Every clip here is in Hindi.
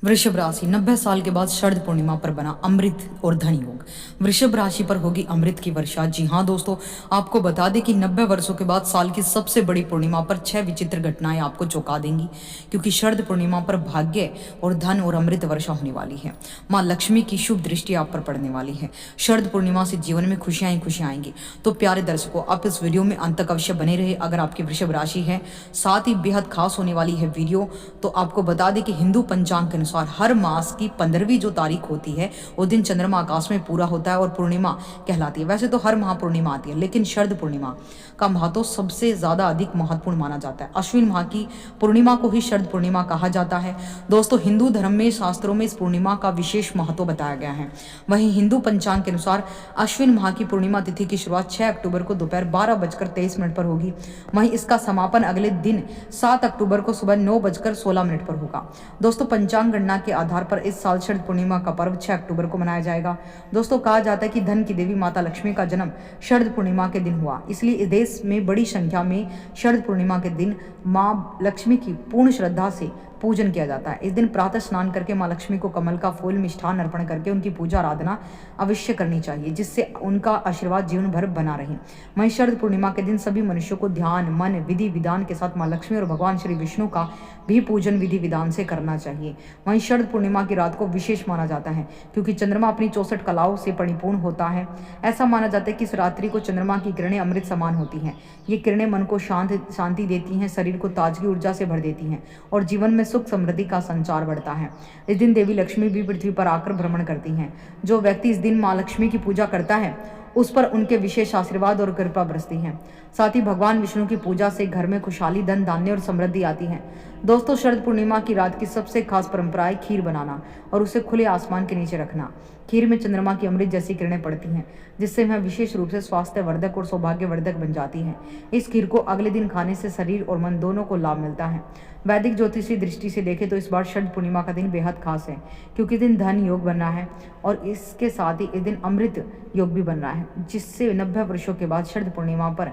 वृषभ राशि 90 साल के बाद शरद पूर्णिमा पर बना अमृत और धन योग। वृषभ राशि पर होगी अमृत की वर्षा। जी हाँ दोस्तों, आपको बता दें कि 90 वर्षों के बाद साल की सबसे बड़ी पूर्णिमा पर 6 विचित्र घटनाएं आपको चौंका देंगी, क्योंकि शरद पूर्णिमा पर भाग्य और धन और अमृत वर्षा होने वाली है। माँ लक्ष्मी की शुभ दृष्टि आप पर पड़ने वाली है। शरद पूर्णिमा से जीवन में खुशियां ही खुशियां आएंगी। तो प्यारे दर्शकों, आप इस वीडियो में अंत तक अवश्य बने रहे अगर आपकी वृषभ राशि है। साथ ही बेहद खास होने वाली है वीडियो। तो आपको बता दें कि हिंदू पंचांग के अनुसार हर मास की 15वीं जो तारीख होती है वो दिन चंद्रमा आकाश में पूरा होता है और पूर्णिमा कहलाती है। वैसे तो हर माह पूर्णिमा आती है, लेकिन शरद पूर्णिमा का महत्व सबसे ज्यादा अधिक महत्वपूर्ण माना जाता है। अश्विन माह की पूर्णिमा को ही शरद पूर्णिमा कहा जाता है। दोस्तों, हिंदू धर्म में शास्त्रों में इस पूर्णिमा का विशेष महत्व बताया गया है। वहीं हिंदू पंचांग के अनुसार अश्विन माह की पूर्णिमा तिथि की शुरुआत 6 अक्टूबर को दोपहर 12:23 पर होगी। वहीं इसका समापन अगले दिन 7 अक्टूबर को सुबह 9:16 पर होगा। दोस्तों, पंचांग गणना के आधार पर इस साल शरद पूर्णिमा का पर्व 6 अक्टूबर को मनाया जाएगा। दोस्तों, कहा जाता है कि धन की देवी माता लक्ष्मी का जन्म शरद पूर्णिमा के दिन हुआ, इसलिए इस देश में बड़ी संख्या में शरद पूर्णिमा के दिन मां लक्ष्मी की पूर्ण श्रद्धा से पूजन किया जाता है। इस दिन प्रातः स्नान करके मां लक्ष्मी को कमल का फूल मिष्ठान अर्पण करके उनकी पूजा आराधना अवश्य करनी चाहिए, जिससे उनका आशीर्वाद जीवन भर बना रहे। वहीं शरद पूर्णिमा के दिन सभी मनुष्यों को ध्यान, मन, विधि विधान के साथ मां लक्ष्मी और भगवान श्री विष्णु का भी पूजन विधि विधान से करना चाहिए। वहीं शरद पूर्णिमा की रात को विशेष माना जाता है, क्योंकि चंद्रमा अपनी 64 कलाओं से परिपूर्ण होता है। ऐसा माना जाता है कि इस रात्रि को चंद्रमा की किरणें अमृत समान होती हैं। ये किरणें मन को शांति देती हैं, शरीर को ताजगी ऊर्जा से भर देती हैं और जीवन में सुख समृद्धि का संचार बढ़ता है। इस दिन देवी लक्ष्मी भी पृथ्वी पर आकर भ्रमण करती हैं। जो व्यक्ति इस दिन मां लक्ष्मी की पूजा करता है उस पर उनके विशेष आशीर्वाद और कृपा बरसती है। साथ ही भगवान विष्णु की पूजा से घर में खुशहाली, धन धान्य और समृद्धि आती है। दोस्तों, शरद पूर्णिमा की रात की सबसे खास परंपरा है खीर बनाना और उसे खुले आसमान के नीचे रखना। खीर में चंद्रमा की अमृत जैसी किरणें पड़ती हैं, जिससे वह विशेष रूप से स्वास्थ्यवर्धक और सौभाग्यवर्धक बन जाती है। इस खीर को अगले दिन खाने से शरीर और मन दोनों को लाभ मिलता है। वैदिक ज्योतिषी दृष्टि से देखें तो इस बार शरद पूर्णिमा का दिन बेहद खास है, क्योंकि दिन धन योग बन रहा है और इसके साथ ही इस दिन अमृत योग भी बन रहा है, जिससे 90 वर्षों के बाद शरद पूर्णिमा पर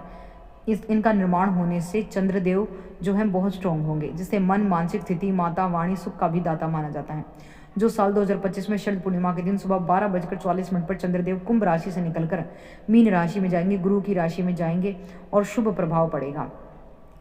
इनका निर्माण होने से चंद्रदेव जो है बहुत स्ट्रांग होंगे, जिससे मन, मानसिक स्थिति, माता, वाणी, सुख का भी दाता माना जाता है। जो साल 2025 में शरद पूर्णिमा के दिन सुबह 12:44 पर चंद्रदेव कुंभ राशि से निकलकर मीन राशि में जाएंगे, गुरु की राशि में जाएंगे और शुभ प्रभाव पड़ेगा।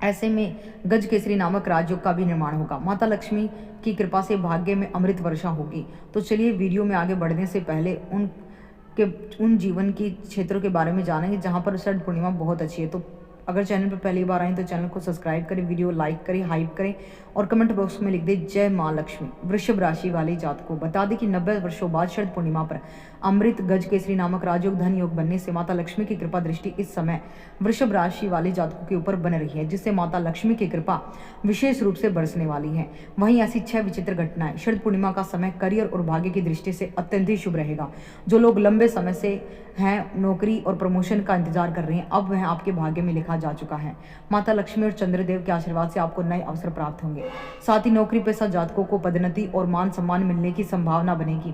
ऐसे में गज केसरी नामक राजयोग का भी निर्माण होगा। माता लक्ष्मी की कृपा से भाग्य में अमृत वर्षा होगी। तो चलिए, वीडियो में आगे बढ़ने से पहले उन जीवन की क्षेत्रों के बारे में जानेंगे जहां पर शरद पूर्णिमा बहुत अच्छी है। तो अगर चैनल पर पहली बार आए तो चैनल को सब्सक्राइब करें, वीडियो लाइक करें, हाइप करें और कमेंट बॉक्स में लिख दें जय मां लक्ष्मी। वृषभ राशि वाले जातकों को बता दें कि 90 वर्षों बाद शरद पूर्णिमा पर अमृत गज केसरी नामक राजयोग धन योग बनने से माता लक्ष्मी की कृपा दृष्टि इस समय वृषभ राशि वाले जातकों के ऊपर बन रही है, जिससे माता लक्ष्मी की कृपा विशेष रूप से बरसने वाली है। वहीं ऐसी 6 विचित्र घटनाएं। शरद पूर्णिमा का समय करियर और भाग्य की दृष्टि से अत्यंत ही शुभ रहेगा। जो लोग लंबे समय से हैं नौकरी और प्रमोशन का इंतजार कर रहे हैं, अब वह आपके भाग्य में लिखा जा चुका है। माता लक्ष्मी और चंद्रदेव के आशीर्वाद से आपको नए अवसर प्राप्त होंगे। साथ ही नौकरी पेशा जातकों को पदोन्नति और मान सम्मान मिलने की संभावना बनेगी।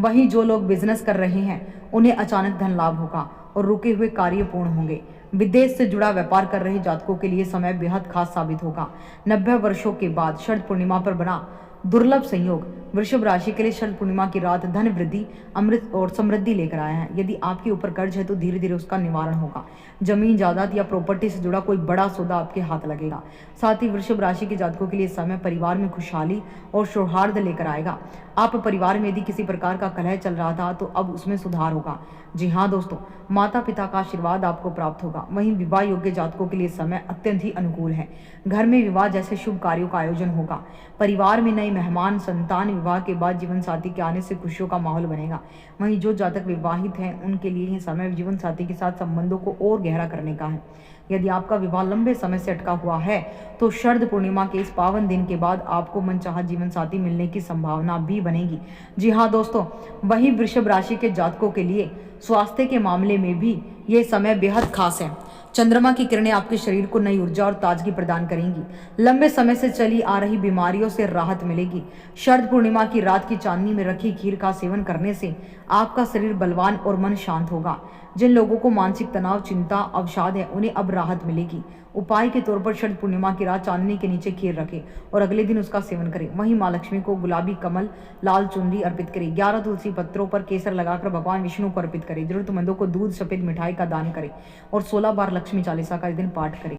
वहीं जो लोग बिजनेस कर रहे हैं उन्हें अचानक धन लाभ होगा और रुके हुए कार्य पूर्ण होंगे। विदेश से जुड़ा व्यापार कर रहे जातकों के लिए समय बेहद खास साबित होगा। 90 वर्षों के बाद शरद पूर्णिमा पर बना दुर्लभ संयोग वृषभ राशि के लिए शरद पूर्णिमा की रात धन वृद्धि, अमृत और समृद्धि लेकर आया है। यदि आपके ऊपर कर्ज है तो धीरे धीरे उसका निवारण होगा। जमीन, जायदाद या प्रॉपर्टी से जुड़ा कोई बड़ा सौदा आपके हाथ लगेगा। साथ ही वृषभ राशि के जातकों के लिए समय परिवार में खुशहाली और सौहार्द लेकर आएगा। आप परिवार में यदि किसी प्रकार का कलह चल रहा था तो अब उसमें सुधार होगा। जी हाँ दोस्तों, माता पिता का आशीर्वाद आपको प्राप्त होगा। वहीं विवाह योग्य जातकों के लिए समय अत्यंत ही अनुकूल है। घर में विवाह जैसे शुभ कार्यों का आयोजन होगा। परिवार में नए मेहमान, संतान, विवाह के बाद जीवन साथी के आने से खुशियों का माहौल बनेगा। वहीं जो जातक विवाहित हैं उनके लिए यह समय जीवन साथी के साथ संबंधों को और गहरा करने का है। यदि आपका विवाह लंबे समय से अटका हुआ है तो शरद पूर्णिमा के इस पावन दिन के बाद आपको मनचाहा जीवन साथी मिलने की संभावना भी बनेगी। जी हाँ दोस्तों, वही वृषभ राशि के जातकों के लिए स्वास्थ्य के मामले में भी ये समय बेहद खास है। चंद्रमा की किरणें आपके शरीर को नई ऊर्जा और ताजगी प्रदान करेंगी। लंबे समय से चली आ रही बीमारियों से राहत मिलेगी। शरद पूर्णिमा की रात की चांदनी में रखी खीर का सेवन करने से आपका शरीर बलवान और मन शांत होगा। जिन लोगों को मानसिक तनाव, चिंता, अवसाद है, उन्हें अब राहत मिलेगी। उपाय के तौर पर शरद पूर्णिमा की रात चांदनी के नीचे खीर रखें और अगले दिन उसका सेवन करें। वहीं माँ लक्ष्मी को गुलाबी कमल, लाल चुनरी अर्पित करें। 11 तुलसी पत्रों पर केसर लगाकर भगवान विष्णु को अर्पित करें। जरूरतमंदों को दूध, सफेद मिठाई का दान करें और 16 बार लक्ष्मी चालीसा का इस दिन पाठ करें।